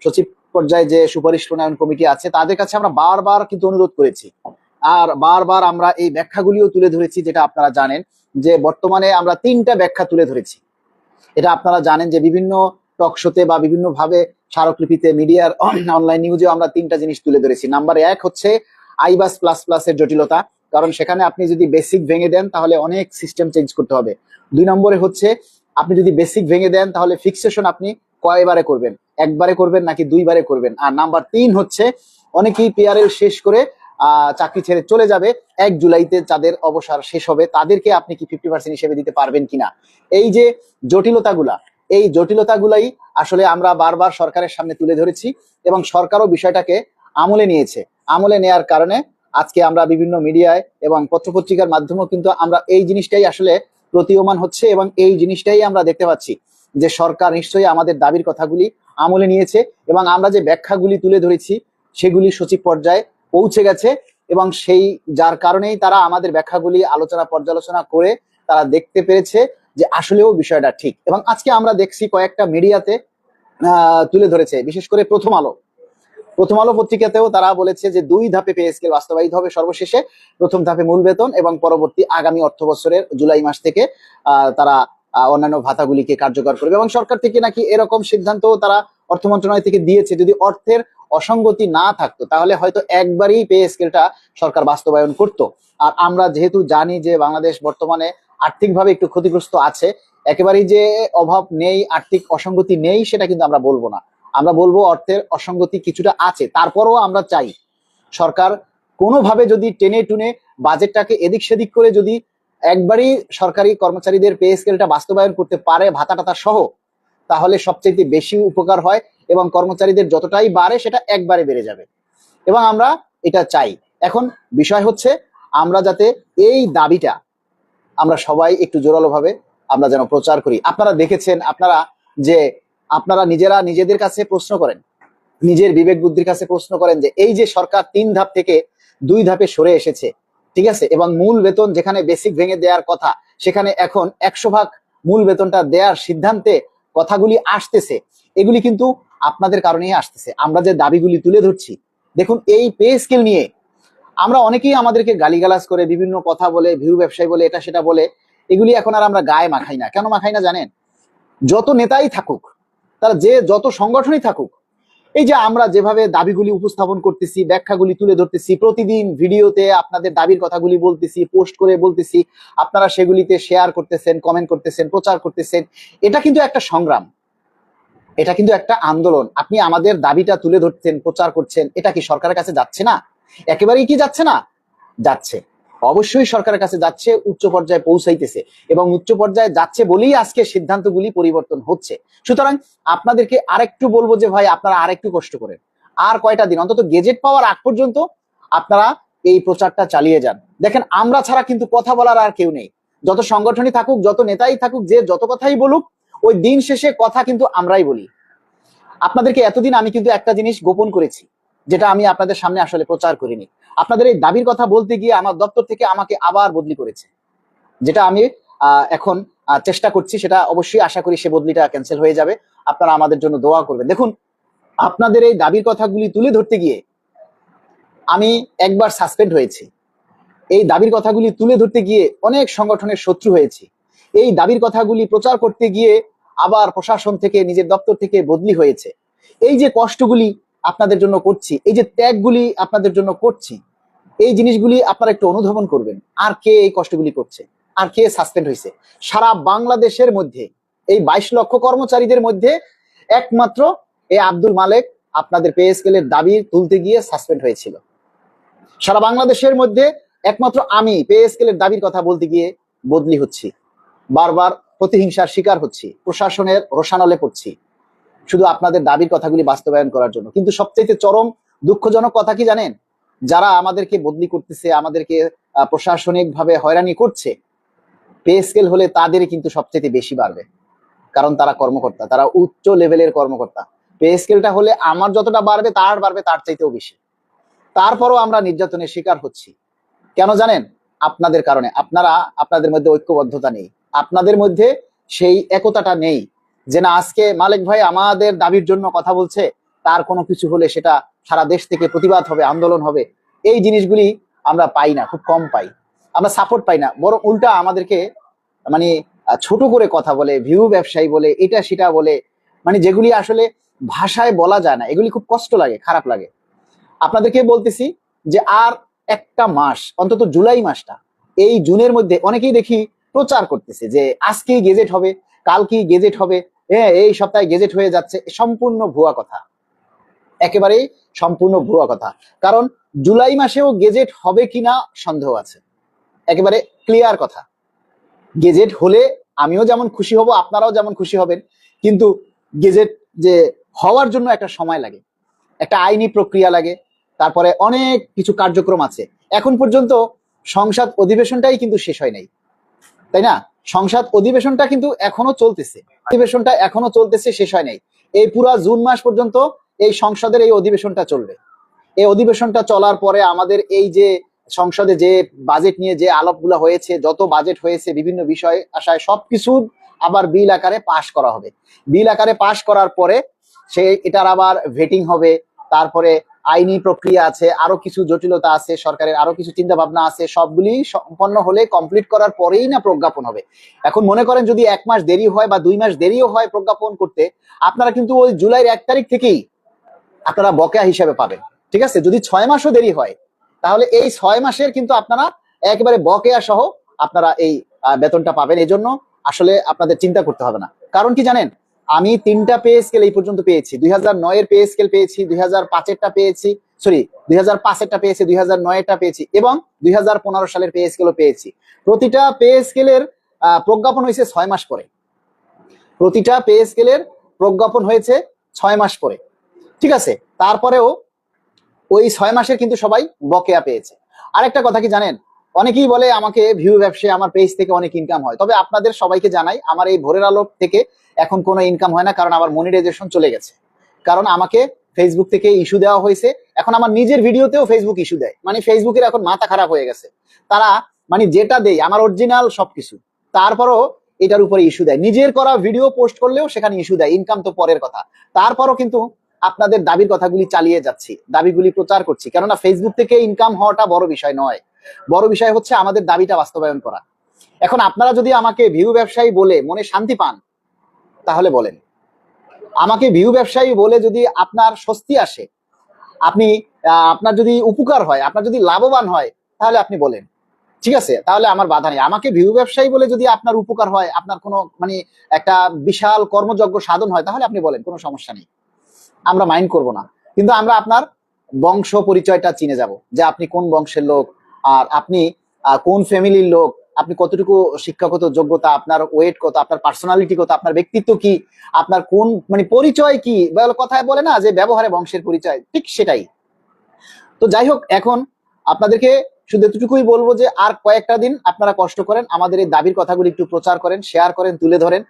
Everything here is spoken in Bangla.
সচিব পর্যায়ে যে সুপারিশ প্রণয়ন কমিটি আছে তাদের কাছে আমরা বারবার কিন্তু অনুরোধ করেছি, আর বারবার আমরা এই ব্যাখ্যাগুলিও তুলে ধরেছি। যেটা আপনারা জানেন যে বর্তমানে আমরা 3টা ব্যাখ্যা তুলে ধরেছি। এটা আপনারা জানেন যে বিভিন্ন টক শোতে বা বিভিন্ন ভাবে স্মারকলিপিতে, মিডিয়ার, অনলাইন নিউজেও আমরা 3টা জিনিস তুলে ধরেছি। নাম্বার 1 হচ্ছে আইবাস প্লাস প্লাসের জটিলতা, কারণ সেখানে আপনি যদি বেসিক ভেঙে দেন তাহলে অনেক সিস্টেম চেঞ্জ করতে হবে। 2 নম্বরে হচ্ছে আপনি যদি বেসিক ভেঙে দেন তাহলে ফিক্সেশন আপনি কয়বারে করবেন, একবারে করবেন নাকি 2বারে করবেন। আর নাম্বার 3 হচ্ছে অনেকেই পিআরএল শেষ করে চাকরি ছেড়ে চলে যাবে, 1 জুলাইতে যাদের অবসর শেষ হবে তাদেরকে আপনি কি 50% হিসেবে দিতে পারবেন কিনা। এই যে জটিলতাগুলা, এই জটিলতাগুলাই আসলে আমরা বারবার সরকারের সামনে তুলে ধরেছি এবং সরকারও বিষয়টাকে আমলে নিয়েছে। আমলে নেয়ার কারণে আজকে আমরা বিভিন্ন মিডিয়ায় এবং পত্রপত্রিকার মাধ্যমেও কিন্তু আমরা এই জিনিসটাই আসলে প্রতীয়মান হচ্ছে এবং এই জিনিসটাই আমরা দেখতে পাচ্ছি যে সরকার নিশ্চয়ই আমাদের দাবির কথাগুলি আমলে নিয়েছে এবং আমরা যে ব্যাখ্যাগুলি তুলে ধরেছি সেগুলি সচিব পর্যায়ে পৌঁছে গেছে এবং সেই যার কারণেই তারা আমাদের ব্যাখ্যাগুলি আলোচনা পর্যালোচনা করে তারা দেখতে পেরেছে যে আসলেও বিষয়টা ঠিক। এবং আজকে আমরা দেখছি কয়েকটা মিডিয়াতে তুলে ধরেছে, বিশেষ করে প্রথম আলো পত্রিকাতেও তারা বলেছে যে 2 ধাপে পে স্কেল বাস্তবায়িত হবে সর্বশেষে। প্রথম ধাপে মূল বেতন এবং পরবর্তী আগামী অর্থ বছরের জুলাই মাস থেকে তারা অন্যান্য ভাতাগুলিকে কার্যকর করবে এবং সরকার থেকে নাকি এরকম সিদ্ধান্ত তারা অর্থ মন্ত্রণালয় থেকে দিয়েছে। যদি অর্থের অসঙ্গতি না থাকতো তাহলে হয়তো একবারই পে স্কেলটা সরকার বাস্তবায়ন করত। আর আমরা যেহেতু জানি যে বাংলাদেশ বর্তমানে আর্থিকভাবে একটু ক্ষতিগ্রস্ত আছে, একেবারেই যে অভাব নেই, আর্থিক অসঙ্গতি নেই সেটা কিন্তু আমরা বলবো না। আমরা বলবো অর্থের অসঙ্গতি কিছুটা আছে, তারপরও আমরা চাই সরকার কোনোভাবে যদি টেনে টুনে বাজেটটাকে এদিক সেদিক করে যদি একবারই সরকারি কর্মচারীদের পে স্কেলটা বাস্তবায়ন করতে পারে ভাতা টাতা সহ, তাহলে সবচেয়ে বেশি উপকার হয় এবং কর্মচারীদের যতটাই বাড়ে সেটা একবারে বেড়ে যাবে এবং আমরা এটা চাই। এখন বিষয় হচ্ছে আমরা যাতে এই দাবিটা আমরা সবাই একটু জোরালোভাবে আমরা যেন প্রচার করি। আপনারা দেখেছেন, আপনারা নিজেরা নিজেদের কাছে প্রশ্ন করেন, নিজের বিবেক বুদ্ধির কাছে প্রশ্ন করেন যে এই যে সরকার 3 ধাপ থেকে 2 ধাপে সরে এসেছে, ঠিক আছে, এবং মূল বেতন যেখানে বেসিক ভেঙে দেওয়ার কথা সেখানে এখন 100% মূল বেতনটা দেওয়ার সিদ্ধান্তে কথাগুলি আসতেছে, এগুলি কিন্তু আপনাদের কারণেই আসতেছে। আমরা যে দাবিগুলি তুলে ধরছি, দেখুন এই পে স্কেল নিয়ে আমরা অনেকেই আমাদেরকে গালিগালাজ করে বিভিন্ন কথা বলে, ভিউ ব্যবসায়ী বলে, এটা সেটা বলে, এগুলি এখন আর আমরা গায়ে মাখাই না। কেন মাখাই না জানেন? যত নেতাই থাকুক, তারা যে যত সংগঠনই থাকুক, এই যে আমরা যেভাবে দাবিগুলি উপস্থাপন করতেছি, ব্যাখ্যাগুলি তুলে ধরতেছি, প্রতিদিন ভিডিওতে আপনাদের দাবির কথাগুলি বলতেছি, পোস্ট করে বলতেছি, আপনারা সেগুলিতে শেয়ার করতেছেন, কমেন্ট করতেছেন, প্রচার করতেছেন, এটা কিন্তু একটা সংগ্রাম, এটা কিন্তু একটা আন্দোলন। আপনি আমাদের দাবিটা তুলে ধরছেন, প্রচার করছেন, এটা কি সরকারের কাছে যাচ্ছে না? একেবারেই কি যাচ্ছে না? যাচ্ছে, অবশ্যই সরকারের কাছে যাচ্ছে, উচ্চ পর্যায়ে পৌঁছাইতেছে এবং উচ্চ পর্যায়ে যাচ্ছে বলেই আজকে সিদ্ধান্তগুলি পরিবর্তন হচ্ছে। সুতরাং আপনাদেরকে আরেকটু বলবো যে ভাই আপনারা আরেকটু কষ্ট করেন, আর কয়টা দিন অন্তত গেজেট পাওয়ার আগ পর্যন্ত আপনারা এই প্রচারটা চালিয়ে যান। দেখেন আমরা ছাড়া কিন্তু কথা বলার আর কেউ নেই, যত সংগঠনই থাকুক, যত নেতাই থাকুক, যে যত কথাই বলুক, ওই দিন শেষে কথা কিন্তু আমরাই বলি। আপনাদেরকে এতদিন আমি কিন্তু একটা জিনিস গোপন করেছি, যেটা আমি আপনাদের সামনে আসলে প্রচার করিনি। আপনাদের এই দাবির কথা বলতে গিয়ে আমার দপ্তর থেকে আমাকে আবার বদলি করেছে, যেটা আমি এখন চেষ্টা করছি, সেটা অবশ্যই আশা করি সে বদলিটা ক্যান্সেল হয়ে যাবে। আপনারা আমাদের জন্য দোয়া করবেন। দেখুন আপনাদের এই দাবির কথাগুলি তুলে ধরতে গিয়ে আমি একবার সাসপেন্ড হয়েছি, এই দাবির কথাগুলি তুলে ধরতে গিয়ে অনেক সংগঠনের শত্রু হয়েছি, এই দাবির কথাগুলি প্রচার করতে গিয়ে আবার প্রশাসন থেকে, নিজের দপ্তর থেকে বদলি হয়েছে। এই যে কষ্টগুলি আপনাদের জন্য করছি, এই যে ত্যাগগুলি আপনাদের জন্য করছি, এই জিনিসগুলি আপনারা একটু অনুধাবন করবেন। আর কে এই কষ্টগুলি করছে, আর কে সাসপেন্ড হয়েছে? সারা বাংলাদেশের মধ্যে এই 22 লক্ষ কর্মচারীদের মধ্যে একমাত্র এই আব্দুল মালেক আপনাদের পে স্কেলের দাবি তুলতে গিয়ে সাসপেন্ড হয়েছিল। সারা বাংলাদেশের মধ্যে একমাত্র আমি পে স্কেলের দাবির কথা বলতে গিয়ে বদলি হচ্ছি, বারবার প্রতিহিংসার শিকার হচ্ছি, প্রশাসনের রোষানলে পড়ছি, শুধু আপনাদের দাবির কথাগুলি বাস্তবায়ন করার জন্য। কিন্তু সবচেয়ে চরম দুঃখজনক কথা কি জানেন? যারা আমাদেরকে বদলি করতেছে, আমাদেরকে প্রশাসনিক ভাবে হয়রানি করছে, পে স্কেল হলে তাদেরই কিন্তু সবচেয়ে বেশি বাড়বে, কারণ তারা কর্মকর্তা, তারা উচ্চ লেভেলের কর্মকর্তা। পে স্কেলটা হলে আমার যতটা বাড়বে তার চাইতেও বেশি। তারপরও আমরা নির্যাতনের শিকার হচ্ছি। কেন জানেন? আপনাদের কারণে। আপনাদের মধ্যে ঐক্যবদ্ধতা নেই, আপনাদের মধ্যে সেই একতাটা নেই যে না আজকে মালিক ভাই আমাদের দাবির জন্য কথা বলছে, তার কোনো কিছু হলে সেটা সারা দেশ থেকে প্রতিবাদ হবে, আন্দোলন হবে, এই জিনিসগুলি আমরা পাই না, খুব কম পাই। আমরা সাপোর্ট পাই না, বরং উল্টা আমাদেরকে মানে ছোট করে কথা বলে, ভিউ ব্যবসায়ী বলে, এটা সেটা বলে, মানে যেগুলি আসলে ভাষায় বলা যায় না, এগুলি খুব কষ্ট লাগে, খারাপ লাগে। আপনাদেরকে বলতেছি যে আর একটা মাস, অন্তত জুলাই মাসটা, এই জুনের মধ্যে অনেকেই দেখি প্রচার করতেছে যে আজকেই গেজেট হবে, কালকেই গেজেট হবে, হ্যাঁ এই সপ্তাহে গেজেট হয়ে যাচ্ছে। সম্পূর্ণ ভুয়া কথা, একেবারেই সম্পূর্ণ ভুয়া কথা। কারণ জুলাই মাসেও গেজেট হবে কিনা সন্দেহ আছে, একেবারে ক্লিয়ার কথা। গেজেট হলে আমিও যেমন খুশি হব, আপনারাও যেমন খুশি হবেন, কিন্তু গেজেট যে হওয়ার জন্য একটা সময় লাগে, একটা আইনি প্রক্রিয়া লাগে, তারপরে অনেক কিছু কার্যক্রম আছে। এখন পর্যন্ত সংসদ অধিবেশনটাই কিন্তু শেষ হয় নাই, তাই না? সংসদ অধিবেশনটা কিন্তু এখনো চলতেছে, অধিবেশনটা এখনো চলতেছে, শেষ হয় নাই। এই পুরা জুন মাস পর্যন্ত এই সংসদের এই অধিবেশনটা চলবে। এই অধিবেশনটা চলার পরে আমাদের এই যে সংসদে যে বাজেট নিয়ে যে আলাপগুলো হয়েছে, যত বাজেট হয়েছে বিভিন্ন বিষয় আশায় সবকিছু আবার বিল আকারে পাশ করা হবে। বিল আকারে পাশ করার পরে সে এটার আবার ভেটিং হবে, তারপরে আইনি প্রক্রিয়া আছে, আরো কিছু জটিলতা আছে, সরকারের আরো কিছু চিন্তা ভাবনা আছে, সবগুলি সম্পন্ন হলে, কমপ্লিট করার পরেই না প্রজ্ঞাপন হবে। এখন মনে করেন যদি 1 মাস দেরি হয় বা 2 মাস দেরিও হয় প্রজ্ঞাপন করতে, আপনারা কিন্তু ওই জুলাইয়ের 1 তারিখ থেকেই আপনারা বকেয়া হিসাবে পাবেন। ঠিক আছে, যদি 6 মাসও দেরি হয় তাহলে এই 6 মাসের কিন্তু আপনারা একেবারে বকেয়া সহ আপনারা এই বেতনটা পাবেন। এই জন্য আসলে আপনাদের চিন্তা করতে হবে না। কারণ কি জানেন, আমি 3টা পে স্কেল এই পর্যন্ত পেয়েছি। 2009-এর পে স্কেল পেয়েছি, 2005-এরটা পেয়েছি, সরি 2005-এরটা পেয়েছি, 2009-এরটা পেয়েছি এবং 2015 সালের পে স্কেলও পেয়েছি। প্রতিটা পে স্কেলের প্রজ্ঞাপন হয়েছে 6 মাস পরে। প্রতিটা পে স্কেলের প্রজ্ঞাপন হয়েছে 6 মাস পরে। ঠিক আছে, তারপরেও ওই 6 মাসের কিন্তু সবাই বকেয়া পেয়েছে। আরেকটা কথা কি জানেন, অনেকেই বলে আমাকে ভিউ ব্যবসায় আমার পেজ থেকে অনেক ইনকাম হয়। তবে আপনাদের সবাইকে জানাই, আমার এই ভোরের আলো থেকে এখন কোনো ইনকাম হয় না, কারণ আমার মনিটাইজেশন চলে গেছে। কারণ আমাকে ফেসবুক থেকে ইস্যু দেওয়া হয়েছে, এখন আমার নিজের ভিডিওতেও ফেসবুক ইস্যু দেয়। মানে ফেসবুকের এখন মাথা খারাপ হয়ে গেছে, তারা মানে যেটা দেয় আমার অরিজিনাল সবকিছু, তারপরও এটার উপরে ইস্যু দেয়। নিজের করা ভিডিও পোস্ট করলেও সেখানে ইস্যু দেয়, ইনকাম তো পরের কথা। তারপরও কিন্তু আপনাদের দাবির কথাগুলি চালিয়ে যাচ্ছি, দাবিগুলি প্রচার করছি, কেননা ফেসবুক থেকে ইনকাম হওয়াটা বড় বিষয় নয়। বড় বিষয় হচ্ছে আমাদের দাবিটা বাস্তবায়ন করা। এখন আপনারা যদি আমাকে ভিউ ব্যবসায়ী বলে মনে শান্তি পান তাহলে বলেন, আমাকে ভিউ ব্যবসায়ী বলে যদি আপনার স্বস্তি আসে, আপনি আপনার যদি উপকার হয়, আপনার যদি লাভবান হয়, তাহলে আপনি বলেন, ঠিক আছে, তাহলে আমার বাধা নেই। আমাকে ভিউ ব্যবসায়ী বলে যদি আপনার উপকার হয়, আপনার কোনো মানে একটা বিশাল কর্মযজ্ঞ সাধন হয়, তাহলে আপনি বলেন, কোনো সমস্যা নেই, আমরা মাইন্ড করব না। কিন্তু আমরা আপনার বংশ পরিচয়টা চিনে যাব, যে আপনি কোন বংশের লোক, আর আপনি কোন ফ্যামিলির লোক, আপনি কতটুকু শিক্ষাগত যোগ্যতা, আপনার ওয়েট কত, আপনার পার্সোনালিটি কত, আপনার ব্যক্তিত্ব কি, আপনার কোন মানে পরিচয় কি, কথায় বলে না যে ব্যবহারে বংশের পরিচয়, ঠিক সেটাই। তো যাই হোক, এখন আপনাদেরকে শুধু এতটুকুই বলবো যে আর কয়েকটা দিন আপনারা কষ্ট করেন, আমাদের এই দাবির কথাগুলি একটু প্রচার করেন, শেয়ার করেন, তুলে ধরেন।